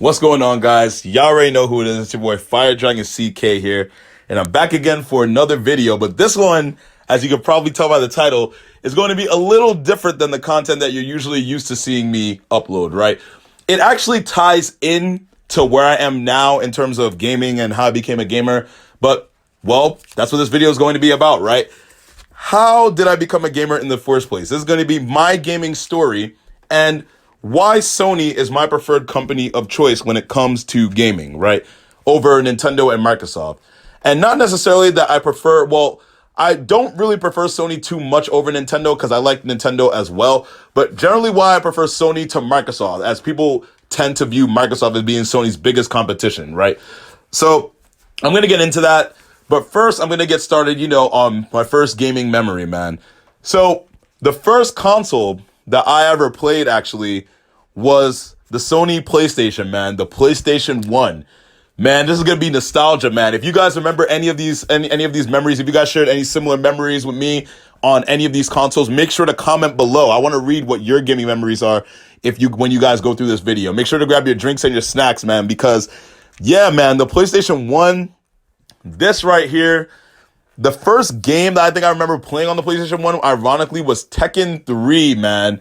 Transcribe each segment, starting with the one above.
What's going on, guys? Y'all already know who it is. It's your boy FireDragon CK here, and I'm back again for another video. But this one, as you can probably tell by the title, is going to be a little different than the content that you're usually used to seeing me upload, right? It actually ties in to where I am now in terms of gaming and how I became a gamer. But, well, that's what this video is going to be about, right? How did I become a gamer in the first place? This is going to be my gaming story and why Sony is my preferred company of choice when it comes to gaming, right? Over Nintendo and Microsoft. And not necessarily that I prefer, well, I don't really prefer Sony too much over Nintendo because I like Nintendo as well. But generally why I prefer Sony to Microsoft, as people tend to view Microsoft as being Sony's biggest competition, right? So I'm going to get into that. But first, I'm going to get started, on my first gaming memory, man. So the first console that I ever played actually was the Sony PlayStation, man, the PlayStation 1. Man, this is going to be nostalgia, man. If you guys remember any of these memories, if you guys shared any similar memories with me on any of these consoles, make sure to comment below. I want to read what your gaming memories are when you guys go through this video. Make sure to grab your drinks and your snacks, man, because yeah, man, the PlayStation 1, this right here, the first game that I think I remember playing on the PlayStation 1, ironically, was Tekken 3, man.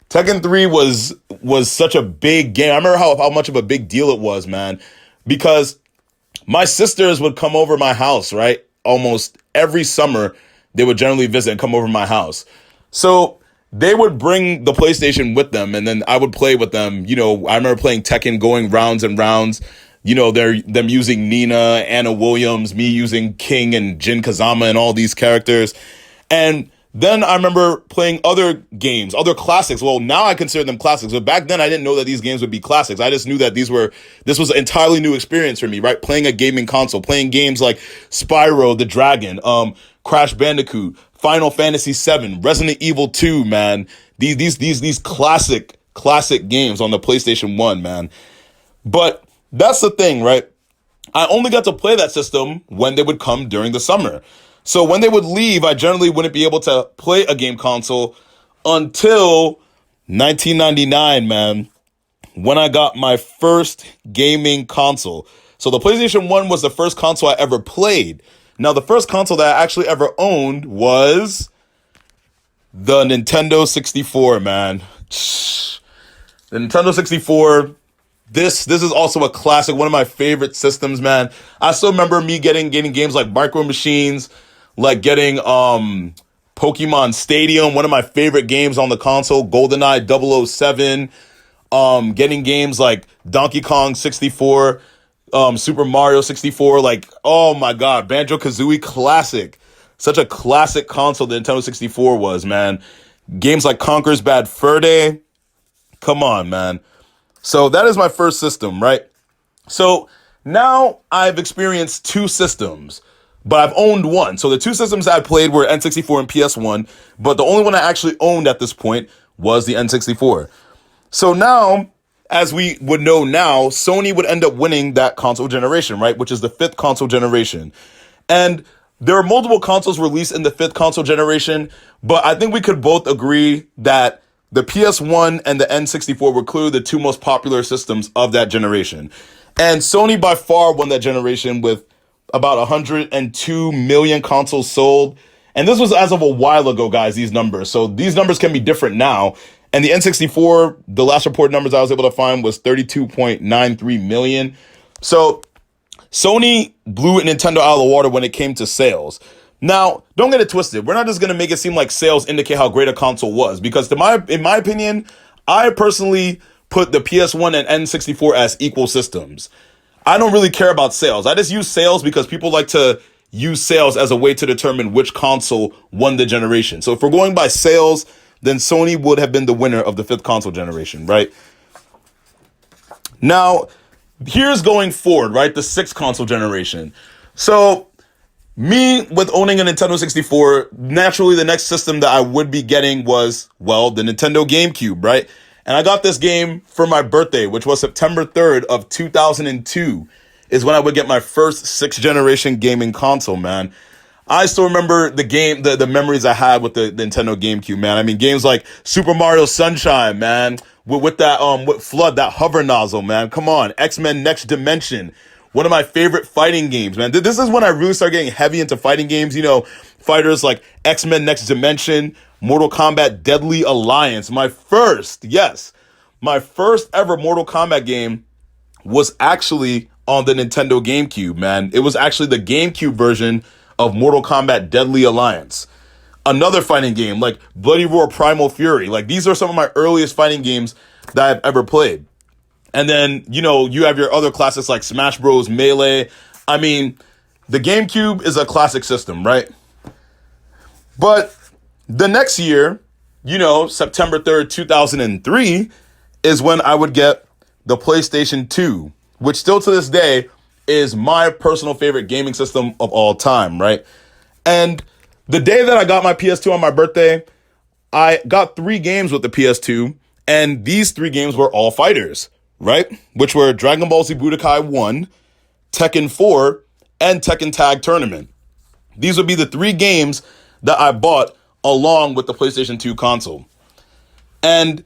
Tekken 3 was such a big game. I remember how much of a big deal it was, man, because my sisters would come over my house, right? Almost every summer, they would generally visit and come over my house. So they would bring the PlayStation with them, and then I would play with them. I remember playing Tekken, going rounds and rounds. Them using Nina, Anna Williams, me using King and Jin Kazama and all these characters. And then I remember playing other games, other classics. Well, now I consider them classics, but back then I didn't know that these games would be classics. I just knew that this was an entirely new experience for me, right? Playing a gaming console, playing games like Spyro the Dragon, Crash Bandicoot, Final Fantasy VII, Resident Evil 2, man. These classic games on the PlayStation 1, man. But that's the thing, right? I only got to play that system when they would come during the summer. So when they would leave, I generally wouldn't be able to play a game console until 1999, man, when I got my first gaming console. So the PlayStation 1 was the first console I ever played. Now, the first console that I actually ever owned was the Nintendo 64, man. The Nintendo 64. This is also a classic, one of my favorite systems, man. I still remember me getting games like Micro Machines, like getting Pokemon Stadium, one of my favorite games on the console, GoldenEye 007, getting games like Donkey Kong 64, Super Mario 64, like, oh my God, Banjo-Kazooie, classic. Such a classic console the Nintendo 64 was, man. Games like Conker's Bad Fur Day, come on, man. So that is my first system, right? So now I've experienced two systems, but I've owned one. So the two systems I played were N64 and PS1, but the only one I actually owned at this point was the N64. So now, as we would know now, Sony would end up winning that console generation, right? Which is the fifth console generation. And there are multiple consoles released in the fifth console generation, but I think we could both agree that the PS1 and the N64 were clearly the two most popular systems of that generation. And Sony by far won that generation with about 102 million consoles sold. And this was as of a while ago, guys, these numbers. So these numbers can be different now. And the N64, the last reported numbers I was able to find was 32.93 million. So Sony blew Nintendo out of the water when it came to sales. Now, don't get it twisted. We're not just going to make it seem like sales indicate how great a console was, because in my opinion, I personally put the PS1 and N64 as equal systems. I don't really care about sales. I just use sales because people like to use sales as a way to determine which console won the generation. So if we're going by sales, then Sony would have been the winner of the fifth console generation, right? Now, here's going forward, right? The sixth console generation. So me, with owning a Nintendo 64, naturally the next system that I would be getting was, well, the Nintendo GameCube, right? And I got this game for my birthday, which was September 3rd of 2002, is when I would get my first sixth generation gaming console, man. I still remember the memories I had with the Nintendo GameCube, man. I mean, games like Super Mario Sunshine, man. with that with Flood, that hover nozzle, man. Come on, X-Men Next Dimension. One of my favorite fighting games, man. This is when I really started getting heavy into fighting games. You know, fighters like X-Men Next Dimension, Mortal Kombat Deadly Alliance. My first ever Mortal Kombat game was actually on the Nintendo GameCube, man. It was actually the GameCube version of Mortal Kombat Deadly Alliance. Another fighting game like Bloody Roar Primal Fury. Like, these are some of my earliest fighting games that I've ever played. And then, you know, you have your other classics like Smash Bros. Melee. I mean, the GameCube is a classic system, right? But the next year, you know, September 3rd, 2003, is when I would get the PlayStation 2, which still to this day is my personal favorite gaming system of all time, right? And the day that I got my PS2 on my birthday, I got 3 games with the PS2, and these 3 games were all fighters, right? Which were Dragon Ball Z Budokai 1, Tekken 4, and Tekken Tag Tournament. These would be the 3 games that I bought along with the PlayStation 2 console. And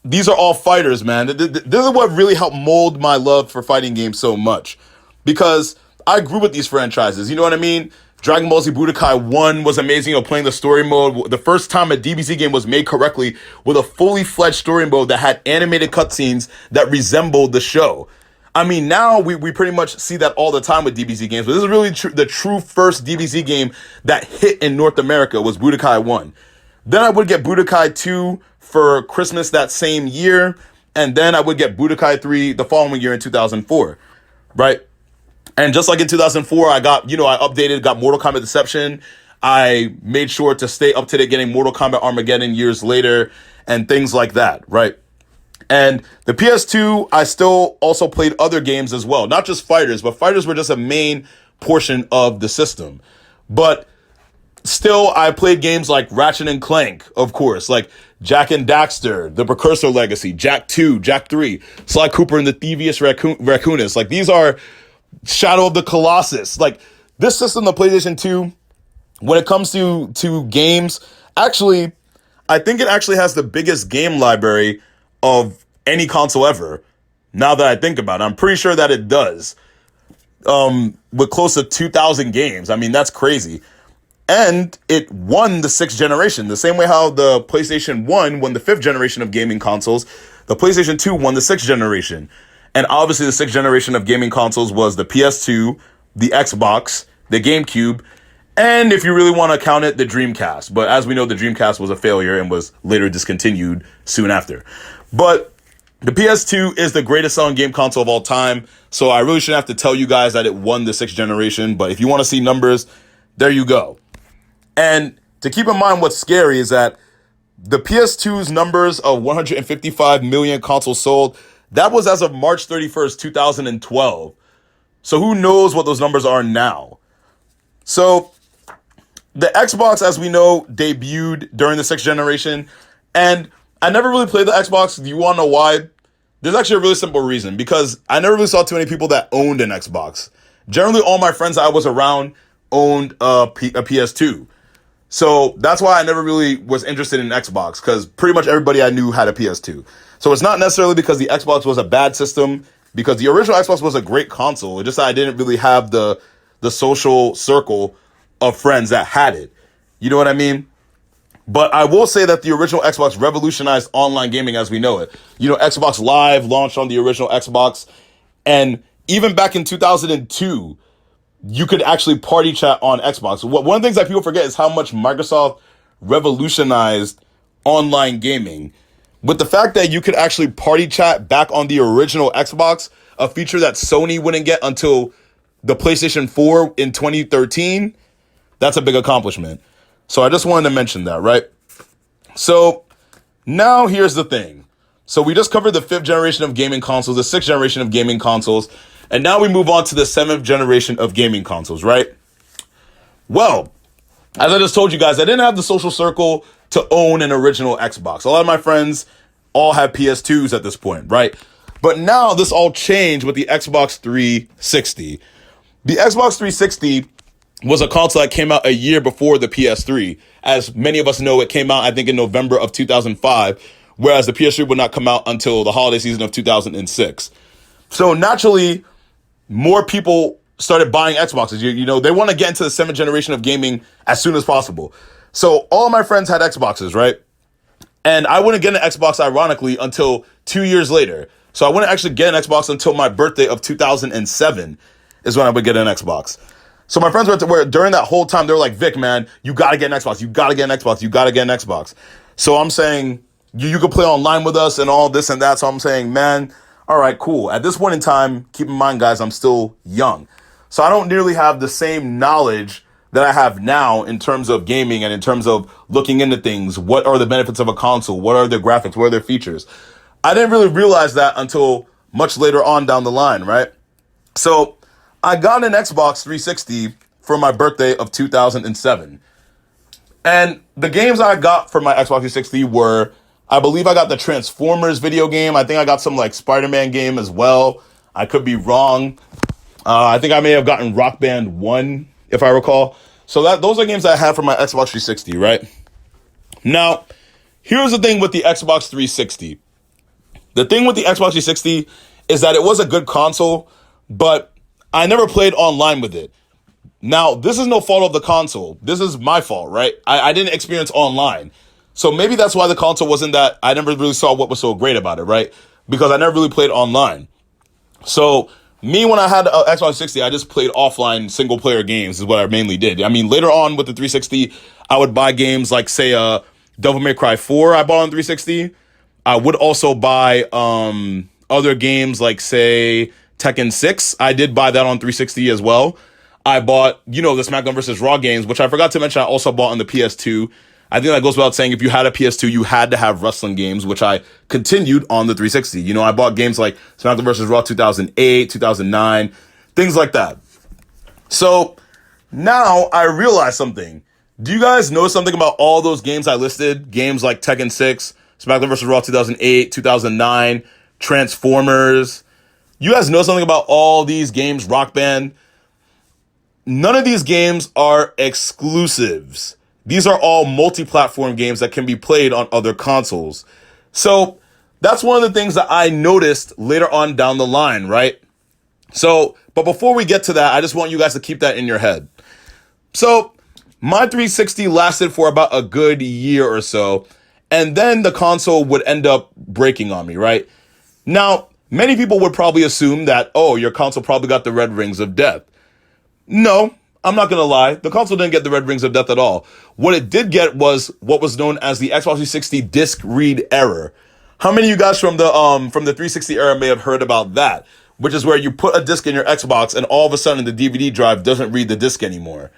these are all fighters, man. This is what really helped mold my love for fighting games so much. Because I grew with these franchises, you know what I mean? Dragon Ball Z Budokai 1 was amazing, you know, playing the story mode. The first time a DBZ game was made correctly with a fully fledged story mode that had animated cutscenes that resembled the show. I mean, now we pretty much see that all the time with DBZ games, but this is really the true first DBZ game that hit in North America was Budokai 1. Then I would get Budokai 2 for Christmas that same year, and then I would get Budokai 3 the following year in 2004, right? And just like in 2004, I updated, got Mortal Kombat Deception. I made sure to stay up to date getting Mortal Kombat Armageddon years later and things like that, right? And the PS2, I still also played other games as well. Not just fighters, but fighters were just a main portion of the system. But still, I played games like Ratchet and Clank, of course, like Jak and Daxter, The Precursor Legacy, Jak 2, Jak 3, Sly Cooper and the Thievius Raccoonist. Like, these are Shadow of the Colossus. Like, this system, the PlayStation 2, when it comes to games, actually, I think it actually has the biggest game library of any console ever. Now that I think about it, I'm pretty sure that it does. With close to 2,000 games. I mean, that's crazy. And it won the 6th generation. The same way how the PlayStation 1 won the 5th generation of gaming consoles, the PlayStation 2 won the 6th generation. And obviously the 6th generation of gaming consoles was the PS2, the Xbox, the GameCube, and if you really want to count it, the Dreamcast. But as we know, the Dreamcast was a failure and was later discontinued soon after. But the PS2 is the greatest selling game console of all time. So I really shouldn't have to tell you guys that it won the 6th generation. But if you want to see numbers, there you go. And to keep in mind what's scary is that the PS2's numbers of 155 million consoles sold, that was as of March 31st, 2012. So who knows what those numbers are now? So the Xbox, as we know, debuted during the 6th generation. And I never really played the Xbox. Do you want to know why? There's actually a really simple reason. Because I never really saw too many people that owned an Xbox. Generally, all my friends that I was around owned a PS2. So that's why I never really was interested in Xbox, because pretty much everybody I knew had a PS2. So it's not necessarily because the Xbox was a bad system, because the original Xbox was a great console. It's just that I didn't really have the social circle of friends that had it. You know what I mean? But I will say that the original Xbox revolutionized online gaming as we know it. You know, Xbox Live launched on the original Xbox. And even back in 2002, you could actually party chat on Xbox. One of the things that people forget is how much Microsoft revolutionized online gaming. With the fact that you could actually party chat back on the original Xbox, a feature that Sony wouldn't get until the PlayStation 4 in 2013, that's a big accomplishment. So I just wanted to mention that, right? So now here's the thing. So we just covered the 5th generation of gaming consoles, the 6th generation of gaming consoles, and now we move on to the 7th generation of gaming consoles, right? Well, as I just told you guys, I didn't have the social circle to own an original Xbox. A lot of my friends all have PS2s at this point, right? But now this all changed with the Xbox 360. The Xbox 360 was a console that came out a year before the PS3. As many of us know, it came out, I think, in November of 2005, whereas the PS3 would not come out until the holiday season of 2006. So naturally, more people started buying Xboxes. You know, they want to get into the 7th generation of gaming as soon as possible. So all of my friends had Xboxes, right? And I wouldn't get an Xbox, ironically, until 2 years later. So I wouldn't actually get an Xbox until my birthday of 2007 is when I would get an Xbox. So my friends were during that whole time, they were like, Vic, man, you got to get an Xbox. You got to get an Xbox. You got to get an Xbox. So I'm saying, you can play online with us and all this and that. So I'm saying, man, all right, cool. At this point in time, keep in mind, guys, I'm still young. So I don't nearly have the same knowledge that I have now in terms of gaming and in terms of looking into things. What are the benefits of a console? What are their graphics? What are their features? I didn't really realize that until much later on down the line, right? So I got an Xbox 360 for my birthday of 2007. And the games I got for my Xbox 360 were, I believe I got the Transformers video game. I think I got some like Spider-Man game as well. I could be wrong. I think I may have gotten Rock Band 1, if I recall. So those are games I had for my Xbox 360, right? Now, here's the thing with the Xbox 360. The thing with the Xbox 360 is that it was a good console, but I never played online with it. Now, this is no fault of the console. This is my fault, right? I didn't experience online. So maybe that's why the console wasn't that, I never really saw what was so great about it, right? Because I never really played online. So me, when I had an Xbox 360, I just played offline single player games is what I mainly did. I mean, later on with the 360, I would buy games like, say, Devil May Cry 4 I bought on 360. I would also buy other games like, say, Tekken 6. I did buy that on 360 as well. I bought, the SmackDown vs. Raw games, which I forgot to mention I also bought on the PS2. I think that goes without saying, if you had a PS2, you had to have wrestling games, which I continued on the 360. I bought games like SmackDown vs. Raw 2008, 2009, things like that. So now I realize something. Do you guys know something about all those games I listed? Games like Tekken 6, SmackDown vs. Raw 2008, 2009, Transformers. You guys know something about all these games, Rock Band? None of these games are exclusives. These are all multi-platform games that can be played on other consoles. So that's one of the things that I noticed later on down the line, right? So, but before we get to that, I just want you guys to keep that in your head. So my 360 lasted for about a good year or so, and then the console would end up breaking on me, right? Now, many people would probably assume that, oh, your console probably got the red rings of death. No, I'm not going to lie. The console didn't get the red rings of death at all. What it did get was what was known as the Xbox 360 disc read error. How many of you guys from the 360 era may have heard about that? Which is where you put a disc in your Xbox and all of a sudden the DVD drive doesn't read the disc anymore.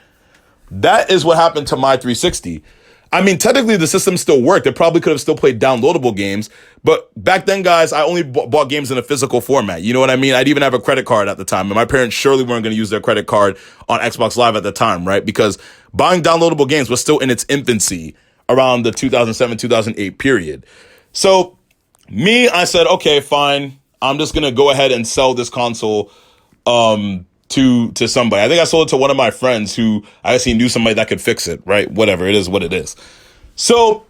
That is what happened to my 360. I mean, technically the system still worked. It probably could have still played downloadable games. But back then, guys, I only bought games in a physical format. You know what I mean? I'd even have a credit card at the time. And my parents surely weren't going to use their credit card on Xbox Live at the time, right? Because buying downloadable games was still in its infancy around the 2007, 2008 period. So me, I said, okay, fine. I'm just going to go ahead and sell this console to somebody. I think I sold it to one of my friends who I guess he knew somebody that could fix it, right? Whatever, it is what it is. So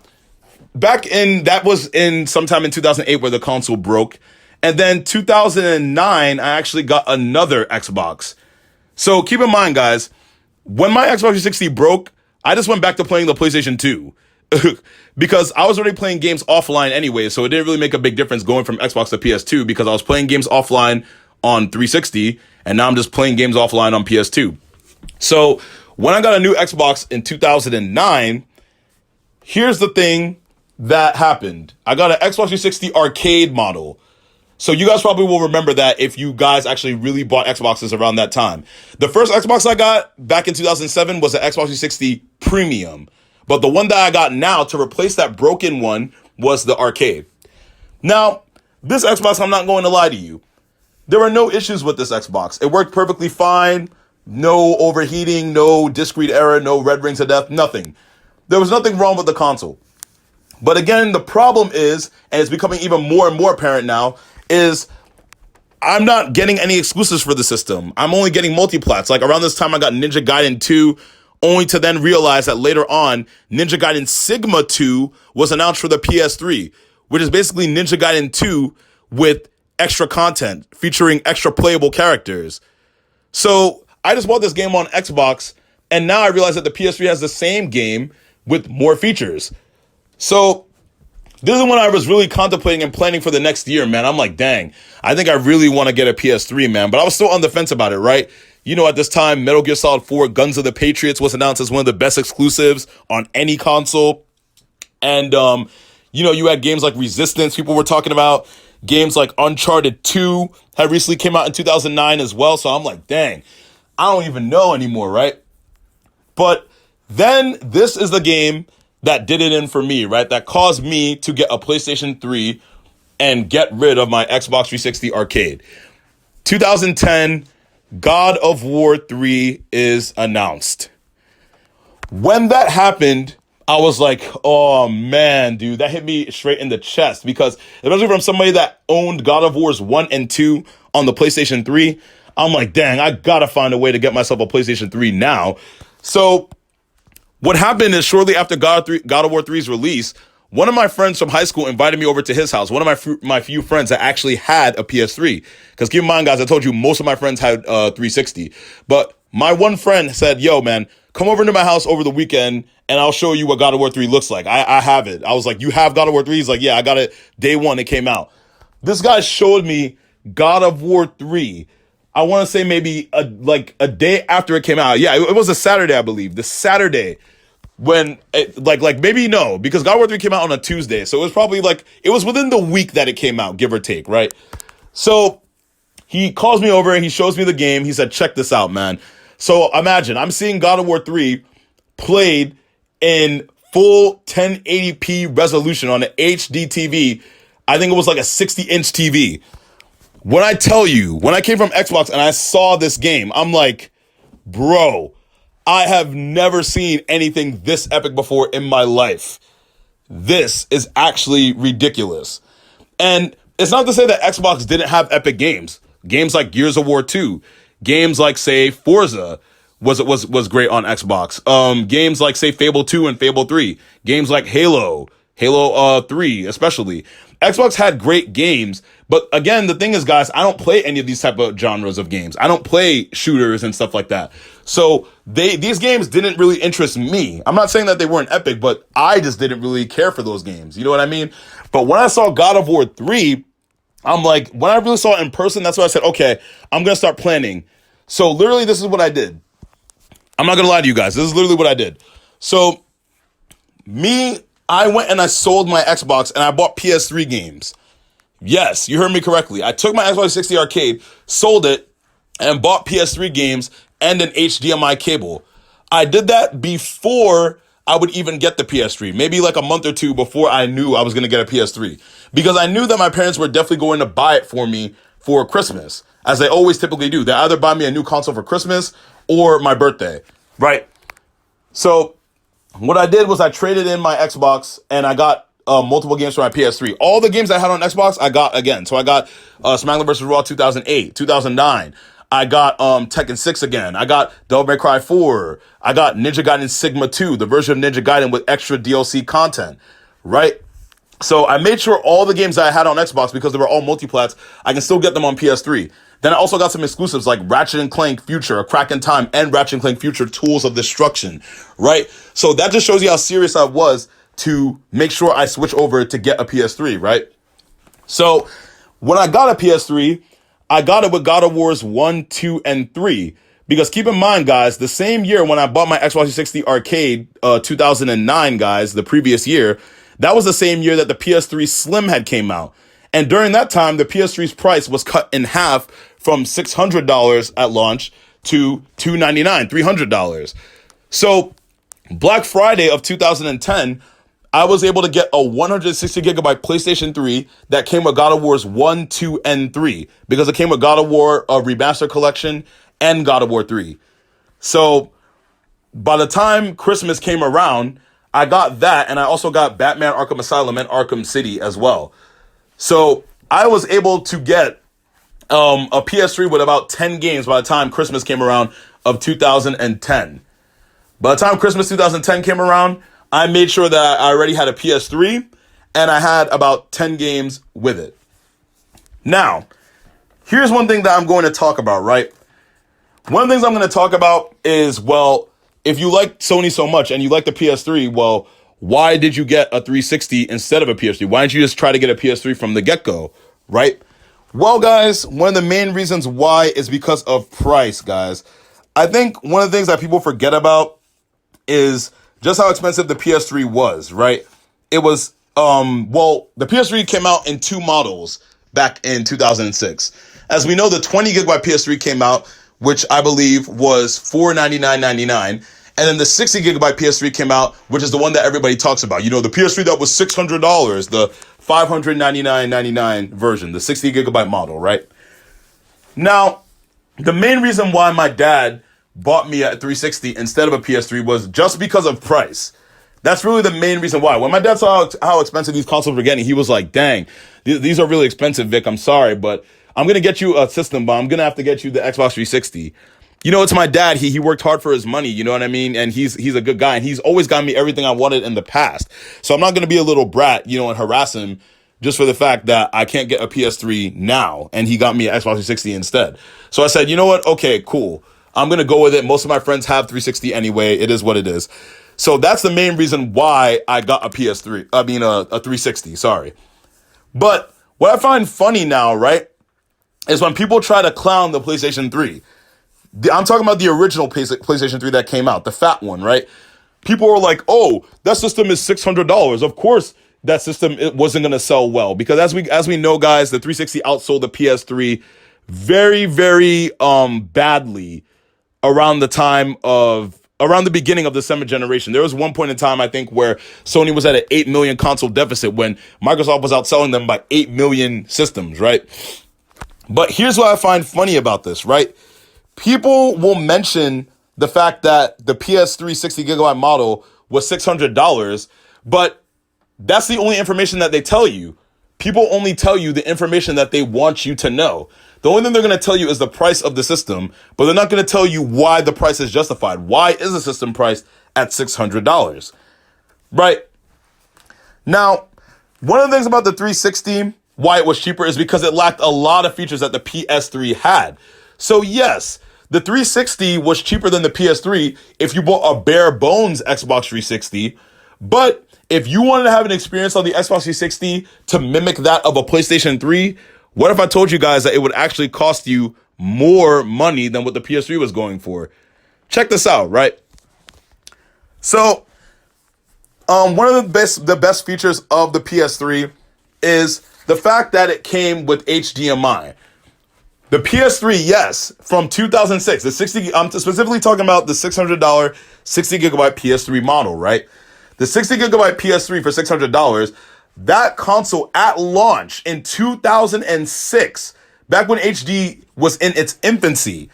that was in sometime in 2008 where the console broke. And then 2009, I actually got another Xbox. So keep in mind, guys, when my Xbox 360 broke, I just went back to playing the PlayStation 2 because I was already playing games offline anyway. So it didn't really make a big difference going from Xbox to PS2 because I was playing games offline on 360 and now I'm just playing games offline on PS2. So when I got a new Xbox in 2009, here's the thing that happened. I got an Xbox 360 arcade model. So you guys probably will remember that if you guys actually really bought Xboxes around that time. The first Xbox I got back in 2007 was the Xbox 360 Premium. But the one that I got now to replace that broken one was the arcade. Now, this Xbox, I'm not going to lie to you. There were no issues with this Xbox. It worked perfectly fine. No overheating, no disc read error, no red rings of death, nothing. There was nothing wrong with the console. But again, the problem is, and it's becoming even more and more apparent now, is I'm not getting any exclusives for the system. I'm only getting multiplats. Like around this time, I got Ninja Gaiden 2, only to then realize that later on, Ninja Gaiden Sigma 2 was announced for the PS3, which is basically Ninja Gaiden 2 with extra content featuring extra playable characters. So I just bought this game on Xbox, and now I realize that the PS3 has the same game with more features. So this is when I was really contemplating and planning for the next year, man. I'm like, dang, I think I really want to get a PS3, man. But I was still on the fence about it, right? You know, at this time, Metal Gear Solid 4 Guns of the Patriots was announced as one of the best exclusives on any console. And, you know, you had games like Resistance people were talking about. Games like Uncharted 2 had recently came out in 2009 as well. So I'm like, dang, I don't even know anymore, right? But then this is the game that did it in for me, right? That caused me to get a PlayStation 3 and get rid of my Xbox 360 arcade. 2010, God of War 3 is announced. When that happened, I was like, oh man, dude, that hit me straight in the chest, because especially from somebody that owned God of Wars 1 and 2 on the PlayStation 3, I'm like, dang, I gotta find a way to get myself a PlayStation 3 now. So what happened is, shortly after God of War 3's release, one of my friends from high school invited me over to his house. One of my few friends that actually had a PS3. Because keep in mind, guys, I told you most of my friends had 360. But my one friend said, yo, man, come over to my house over the weekend and I'll show you what God of War 3 looks like. I have it. I was like, you have God of War 3? He's like, yeah, I got it day one it came out. This guy showed me God of War 3. I want to say maybe a day after it came out. Yeah, it was a Saturday, I believe. The Saturday when it, maybe no, because God of War 3 came out on a Tuesday. So it was probably it was within the week that it came out, give or take, right? So he calls me over and he shows me the game. He said, check this out, man. So imagine I'm seeing God of War 3 played in full 1080p resolution on an HD TV. I think it was like a 60-inch TV. When I tell you, when I came from Xbox and I saw this game, I'm like, bro, I have never seen anything this epic before in my life. This is actually ridiculous. And it's not to say that Xbox didn't have epic games. Games like Gears of War 2. Games like, say, Forza was great on Xbox. Games like, say, Fable 2 and Fable 3. Games like Halo 3 especially. Xbox had great games, but again, the thing is, guys, I don't play any of these type of genres of games. I don't play shooters and stuff like that. So these games didn't really interest me. I'm not saying that they weren't epic, but I just didn't really care for those games. You know what I mean? But when I saw God of War 3, I'm like, when I really saw it in person, that's when I said, okay, I'm going to start planning. So literally, this is what I did. I'm not going to lie to you guys. This is literally what I did. So I went and I sold my Xbox and I bought PS3 games. Yes, you heard me correctly. I took my Xbox 360 arcade, sold it, and bought PS3 games and an HDMI cable. I did that before I would even get the PS3, maybe like a month or two before I knew I was going to get a PS3, because I knew that my parents were definitely going to buy it for me for Christmas, as they always typically do. They either buy me a new console for Christmas or my birthday, right? So what I did was I traded in my Xbox and I got multiple games for my PS3. All the games I had on Xbox, I got again. So I got SmackDown vs. Raw 2008, 2009. I got Tekken 6 again. I got Devil May Cry 4. I got Ninja Gaiden Sigma 2, the version of Ninja Gaiden with extra DLC content, right? So I made sure all the games that I had on Xbox, because they were all multiplats, I can still get them on PS3. Then I also got some exclusives like Ratchet and Clank Future, A Crack in Time, and Ratchet and Clank Future Tools of Destruction, right? So that just shows you how serious I was to make sure I switch over to get a PS3, right? So when I got a PS3, I got it with God of Wars 1, 2, and 3. Because keep in mind, guys, the same year when I bought my Xbox 360 arcade, 2009, guys, the previous year, that was the same year that the PS3 Slim had came out. And during that time, the PS3's price was cut in half from $600 at launch to $299, $300. So Black Friday of 2010, I was able to get a 160 gigabyte PlayStation 3 that came with God of Wars 1, 2, and 3, because it came with God of War Remastered Collection and God of War 3. So by the time Christmas came around, I got that, and I also got Batman Arkham Asylum and Arkham City as well. So I was able to get a PS3 with about 10 games by the time Christmas came around of 2010. By the time Christmas 2010 came around, I made sure that I already had a PS3, and I had about 10 games with it. Now, here's one thing that I'm going to talk about, right? One of the things I'm going to talk about is, well, if you like Sony so much and you like the PS3, well, why did you get a 360 instead of a PS3? Why didn't you just try to get a PS3 from the get-go, right? Well, guys, one of the main reasons why is because of price, guys. I think one of the things that people forget about is just how expensive the PS3 was, right? It was, the PS3 came out in two models back in 2006. As we know, the 20 gigabyte PS3 came out, which I believe was $499.99. And then the 60 gigabyte PS3 came out, which is the one that everybody talks about. You know, the PS3 that was $600, the $599.99 version, the 60 gigabyte model, right? Now, the main reason why my dad bought me a 360 instead of a PS3 was just because of price. That's really the main reason why. When my dad saw how expensive these consoles were getting, he was like, dang, these are really expensive, Vic. I'm sorry, but I'm going to get you a system, but I'm going to have to get you the Xbox 360. You know, it's my dad. He worked hard for his money, you know what I mean? And he's a good guy, and he's always gotten me everything I wanted in the past. So I'm not going to be a little brat, you know, and harass him just for the fact that I can't get a PS3 now, and he got me an Xbox 360 instead. So I said, you know what? Okay, cool. I'm going to go with it. Most of my friends have 360 anyway. It is what it is. So that's the main reason why I got a PS3. I mean, a 360, sorry. But what I find funny now, right, is when people try to clown the PlayStation 3. I'm talking about the original PlayStation 3 that came out, the fat one, right? People were like, oh, that system is $600. Of course, that system, it wasn't going to sell well. Because as we know, guys, the 360 outsold the PS3 very, very badly around the beginning of the seventh generation. There was one point in time, I think, where Sony was at an 8 million console deficit when Microsoft was outselling them by 8 million systems, right? But here's what I find funny about this, right? People will mention the fact that the PS3 60 gigabyte model was $600, but that's the only information that they tell you. People only tell you the information that they want you to know. The only thing they're going to tell you is the price of the system, but they're not going to tell you why the price is justified. Why is the system priced at $600? Right? Now, one of the things about the 360, why it was cheaper, is because it lacked a lot of features that the PS3 had. So yes, the 360 was cheaper than the PS3 if you bought a bare bones Xbox 360, but if you wanted to have an experience on the Xbox 360 to mimic that of a PlayStation 3, what if I told you guys that it would actually cost you more money than what the PS3 was going for? Check this out, right? So, one of the best features of the PS3 is the fact that it came with HDMI. The PS3, yes, from 2006, the 60, I'm specifically talking about the $600 60 gigabyte PS3 model, right? The 60 gigabyte PS3 for $600, that console at launch in 2006, back when HD was in its infancy,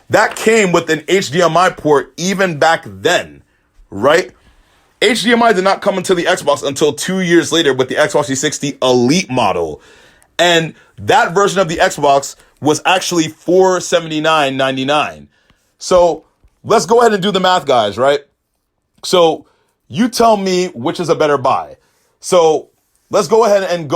that came with an HDMI port even back then, right? HDMI did not come into the Xbox until 2 years later with the Xbox 360 Elite model. And that version of the Xbox was actually $479.99. So let's go ahead and do the math, guys, right? So you tell me which is a better buy. So let's go ahead and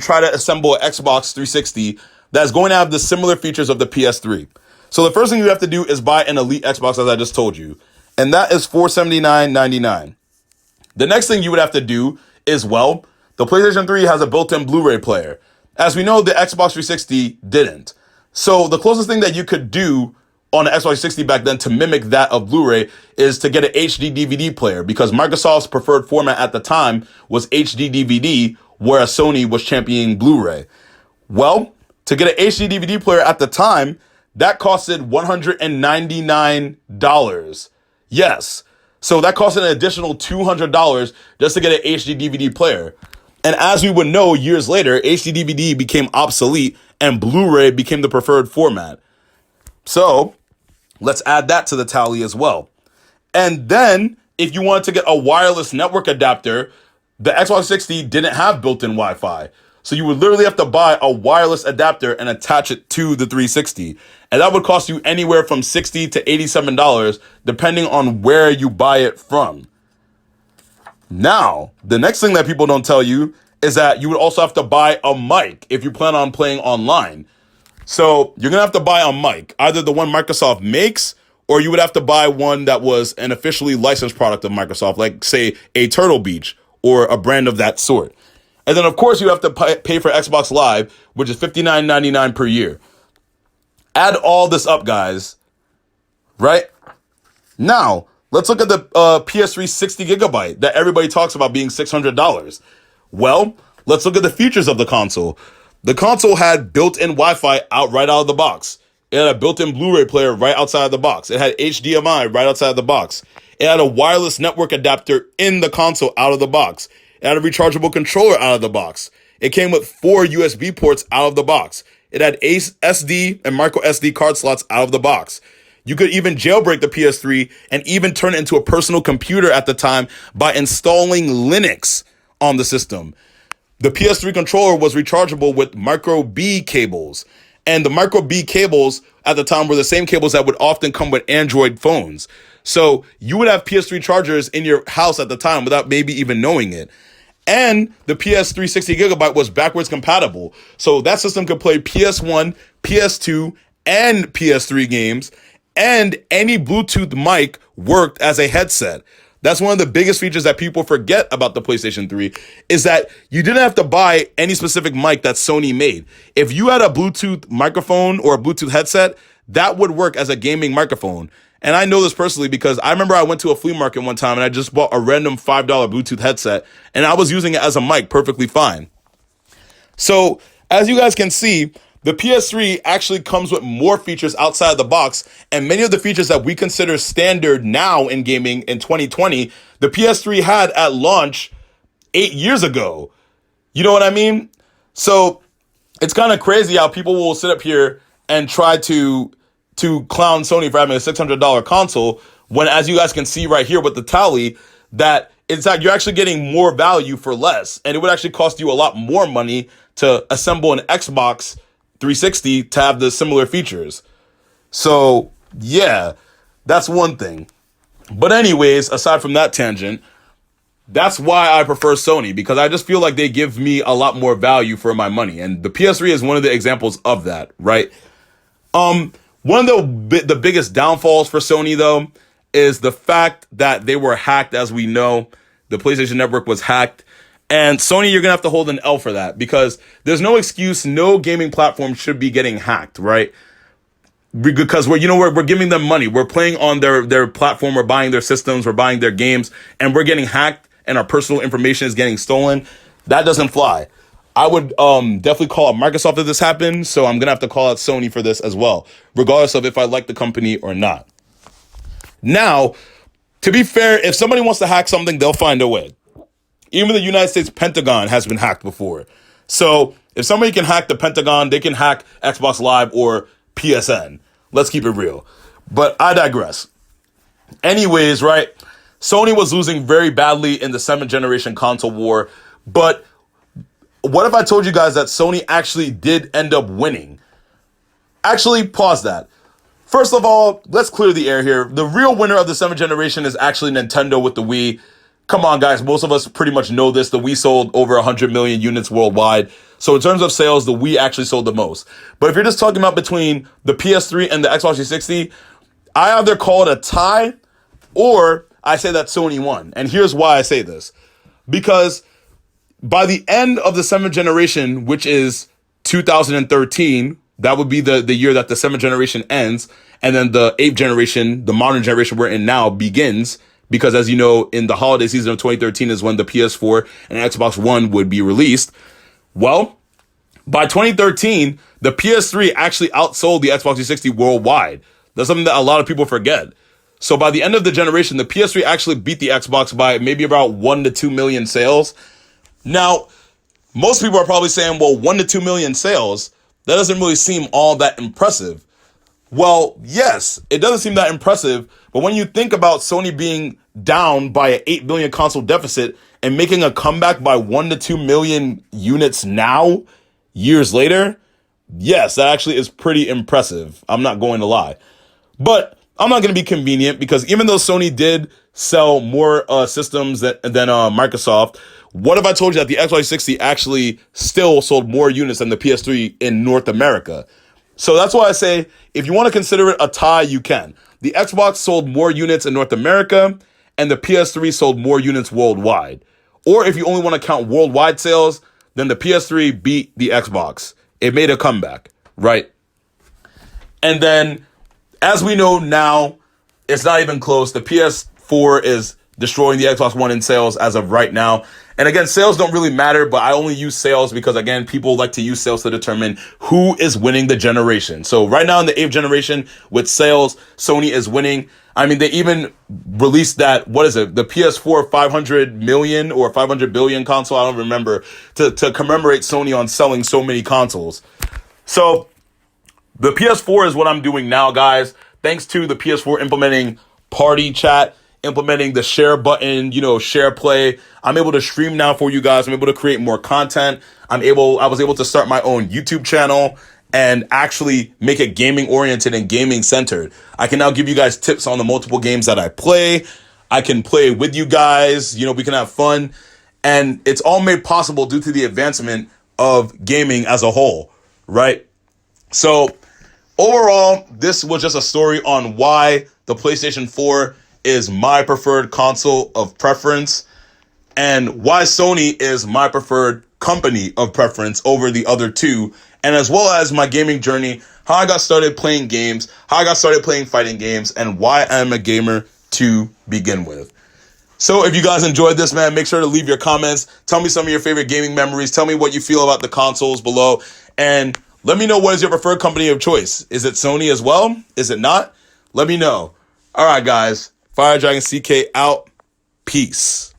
try to assemble an Xbox 360 that's going to have the similar features of the PS3. So the first thing you have to do is buy an Elite Xbox, as I just told you. And that is $479.99. The next thing you would have to do is, well, the PlayStation 3 has a built-in Blu-ray player. As we know, the Xbox 360 didn't. So the closest thing that you could do on the Xbox 360 back then to mimic that of Blu-ray is to get an HD DVD player, because Microsoft's preferred format at the time was HD DVD, whereas Sony was championing Blu-ray. Well, to get an HD DVD player at the time, that costed $199. Yes. So that cost an additional $200 just to get an HD DVD player. And as we would know, years later, HD DVD became obsolete and Blu-ray became the preferred format. So let's add that to the tally as well. And then if you wanted to get a wireless network adapter, the Xbox 360 didn't have built-in Wi-Fi. So you would literally have to buy a wireless adapter and attach it to the 360. And that would cost you anywhere from $60 to $87, depending on where you buy it from. Now, the next thing that people don't tell you is that you would also have to buy a mic if you plan on playing online. So you're going to have to buy a mic, either the one Microsoft makes, or you would have to buy one that was an officially licensed product of Microsoft, like, say, a Turtle Beach or a brand of that sort. And then, of course, you have to pay for Xbox Live, which is $59.99 per year. Add all this up, guys, right? Now, let's look at the PS3 60 gigabyte that everybody talks about being $600. Well, let's look at the features of the console. The console had built-in Wi-Fi right out of the box. It had a built-in Blu-ray player right outside of the box. It had HDMI right outside of the box. It had a wireless network adapter in the console out of the box. It had a rechargeable controller out of the box. It came with 4 USB ports out of the box. It had SD and micro SD card slots out of the box. You could even jailbreak the PS3 and even turn it into a personal computer at the time by installing Linux on the system. The PS3 controller was rechargeable with micro B cables. And the micro B cables at the time were the same cables that would often come with Android phones. So you would have PS3 chargers in your house at the time without maybe even knowing it. And the PS3 60 gigabyte was backwards compatible. So that system could play PS1, PS2, and PS3 games. And any Bluetooth mic worked as a headset. That's one of the biggest features that people forget about the PlayStation 3 is that you didn't have to buy any specific mic that Sony made. If you had a Bluetooth microphone or a Bluetooth headset, that would work as a gaming microphone. And I know this personally because I remember I went to a flea market one time and I just bought a random $5 Bluetooth headset and I was using it as a mic perfectly fine. So as you guys can see, the PS3 actually comes with more features outside the box, and many of the features that we consider standard now in gaming in 2020, the PS3 had at launch 8 years ago. You know what I mean? So it's kind of crazy how people will sit up here and try to clown Sony for having a $600 console when, as you guys can see right here with the tally, that it's like you're actually getting more value for less, and it would actually cost you a lot more money to assemble an Xbox 360 to have the similar features. So yeah, that's one thing. But anyways, aside from that tangent, that's why I prefer Sony, because I just feel like they give me a lot more value for my money. And the PS3 is one of the examples of that, right? One of the biggest downfalls for Sony, though, is the fact that they were hacked. As we know, the PlayStation Network was hacked. And Sony, you're going to have to hold an L for that, because there's no excuse. No gaming platform should be getting hacked, right? Because we're giving them money. We're playing on their platform. We're buying their systems. We're buying their games, and we're getting hacked, and our personal information is getting stolen. That doesn't fly. I would definitely call out Microsoft if this happened. So I'm going to have to call out Sony for this as well, regardless of if I like the company or not. Now, to be fair, if somebody wants to hack something, they'll find a way. Even the United States Pentagon has been hacked before. So if somebody can hack the Pentagon, they can hack Xbox Live or PSN. Let's keep it real. But I digress. Anyways, right? Sony was losing very badly in the 7th generation console war. But what if I told you guys that Sony actually did end up winning? Actually, pause that. First of all, let's clear the air here. The real winner of the 7th generation is actually Nintendo with the Wii. Come on, guys. Most of us pretty much know this. The Wii sold over 100 million units worldwide. So in terms of sales, the Wii actually sold the most. But if you're just talking about between the PS3 and the Xbox 360, I either call it a tie or I say that Sony won. And here's why I say this. Because by the end of the 7th generation, which is 2013, that would be the year that the 7th generation ends. And then the 8th generation, the modern generation we're in now, begins. Because as you know, in the holiday season of 2013 is when the PS4 and Xbox One would be released. Well, by 2013, the PS3 actually outsold the Xbox 360 worldwide. That's something that a lot of people forget. So by the end of the generation, the PS3 actually beat the Xbox by maybe about 1 to 2 million sales. Now, most people are probably saying, well, 1 to 2 million sales, that doesn't really seem all that impressive. Well, yes, it doesn't seem that impressive, but when you think about Sony being down by an 8 billion console deficit and making a comeback by 1 to 2 million units now, years later, yes, that actually is pretty impressive. I'm not going to lie. But I'm not going to be convenient, because even though Sony did sell more systems than Microsoft, What if I told you that the Xbox 360 actually still sold more units than the PS3 in North America? So that's why I say, if you want to consider it a tie, you can. The Xbox sold more units in North America, and the PS3 sold more units worldwide. Or if you only want to count worldwide sales, then the PS3 beat the Xbox. It made a comeback, right? And then, as we know now, it's not even close. The PS4 is destroying the Xbox One in sales as of right now. And again, sales don't really matter, but I only use sales because, again, people like to use sales to determine who is winning the generation. So right now in the 8th generation with sales, Sony is winning. I mean, they even released that, what is it, the PS4 500 million or 500 billion console, I don't remember, to commemorate Sony on selling so many consoles. So the PS4 is what I'm doing now, guys. Thanks to the PS4 implementing party chat, implementing the share button, share play. I'm able to stream now for you guys. I'm able to create more content. I was able to start my own YouTube channel and actually make it gaming oriented and gaming centered. I can now give you guys tips on the multiple games that I play. I can play with you guys. We can have fun. And it's all made possible due to the advancement of gaming as a whole, right? So overall, this was just a story on why the PlayStation 4 is my preferred console of preference and why Sony is my preferred company of preference over the other two, and as well as my gaming journey, how I got started playing games, how I got started playing fighting games, and why I'm a gamer to begin with. So if you guys enjoyed this, man, make sure to leave your comments. Tell me some of your favorite gaming memories. Tell me what you feel about the consoles below. And let me know, what is your preferred company of choice? Is it Sony as well? Is it not? Let me know. All right, guys. Fire Dragon CK out. Peace.